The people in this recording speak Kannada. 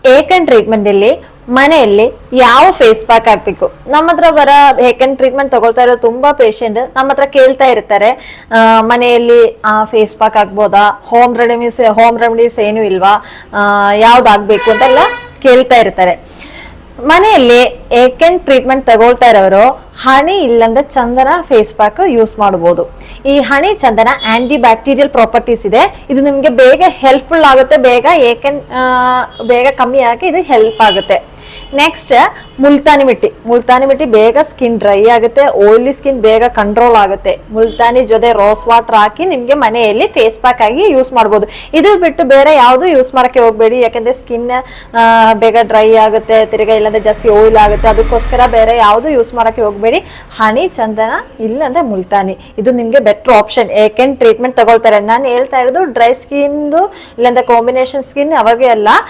ಏಕನ್ ಟ್ರೀಟ್ಮೆಂಟ್ ಅಲ್ಲಿ ಮನೆಯಲ್ಲಿ ಯಾವ ಫೇಸ್ ಪ್ಯಾಕ್ ಹಾಕ್ಬೇಕು? ನಮ್ಮ ಹತ್ರ ಏಕನ್ ಟ್ರೀಟ್ಮೆಂಟ್ ತಗೊಳ್ತಾ ಇರೋ ತುಂಬಾ ಪೇಷಂಟ್ ನಮ್ಮ ಹತ್ರ ಕೇಳ್ತಾ ಇರ್ತಾರೆ, ಮನೆಯಲ್ಲಿ ಫೇಸ್ ಪ್ಯಾಕ್ ಹಾಕ್ಬೋದಾ, ಹೋಮ್ ರೆಮಿಡೀಸ್ ಏನು ಇಲ್ವಾ, ಯಾವ್ದಾಗ್ಬೇಕು ಅಂತೆಲ್ಲ ಕೇಳ್ತಾ ಇರ್ತಾರೆ. ಮನೆಯಲ್ಲಿ ಏಕೆನ್ ಟ್ರೀಟ್ಮೆಂಟ್ ತಗೊಳ್ತಾ ಇರೋರು ಹನಿ ಇಲ್ಲಂದ್ರೆ ಚಂದನ ಫೇಸ್ ಪ್ಯಾಕ್ ಯೂಸ್ ಮಾಡಬಹುದು. ಈ ಹನಿ ಚಂದನ ಆಂಟಿ ಬ್ಯಾಕ್ಟೀರಿಯಲ್ ಪ್ರಾಪರ್ಟೀಸ್ ಇದೆ. ಇದು ನಿಮ್ಗೆ ಬೇಗ ಹೆಲ್ಪ್ಫುಲ್ ಆಗುತ್ತೆ, ಬೇಗ ಕಮ್ಮಿ ಆಗಿ ಇದು ಹೆಲ್ಪ್ ಆಗುತ್ತೆ. ನೆಕ್ಸ್ಟ್ ಮುಲ್ತಾನಿ ಮಿಟ್ಟಿ ಬೇಗ ಸ್ಕಿನ್ ಡ್ರೈ ಆಗುತ್ತೆ, ಆಯಿಲಿ ಸ್ಕಿನ್ ಬೇಗ ಕಂಟ್ರೋಲ್ ಆಗುತ್ತೆ. ಮುಲ್ತಾನಿ ಜೊತೆ ರೋಸ್ ವಾಟರ್ ಹಾಕಿ ನಿಮ್ಗೆ ಮನೆಯಲ್ಲಿ ಫೇಸ್ ಪ್ಯಾಕ್ ಆಗಿ ಯೂಸ್ ಮಾಡಬಹುದು. ಇದು ಬಿಟ್ಟು ಬೇರೆ ಯಾವುದು ಯೂಸ್ ಮಾಡಕ್ಕೆ ಹೋಗ್ಬೇಡಿ, ಯಾಕಂದ್ರೆ ಸ್ಕಿನ್ ಬೇಗ ಡ್ರೈ ಆಗುತ್ತೆ, ತಿರ್ಗಾ ಇಲ್ಲಾಂದ್ರೆ ಜಾಸ್ತಿ ಆಯಿಲ್ ಆಗುತ್ತೆ. ಅದಕ್ಕೋಸ್ಕರ ಬೇರೆ ಯಾವುದು ಯೂಸ್ ಮಾಡಕ್ಕೆ ಹೋಗ್ಬೇಡಿ. ಹನಿ ಚಂದನ ಇಲ್ಲಾಂದ್ರೆ ಮುಲ್ತಾನಿ ಇದು ನಿಮ್ಗೆ ಬೆಟರ್ ಆಪ್ಷನ್. ಏಕೆನ್ ಟ್ರೀಟ್ಮೆಂಟ್ ತಗೊಳ್ತಾರೆ, ನಾನು ಹೇಳ್ತಾ ಇರೋದು ಡ್ರೈ ಸ್ಕಿನ್ ಇಲ್ಲಾಂದ್ರೆ ಕಾಂಬಿನೇಷನ್ ಸ್ಕಿನ್ ಅವ್ರಿಗೆ ಅಲ್ಲ,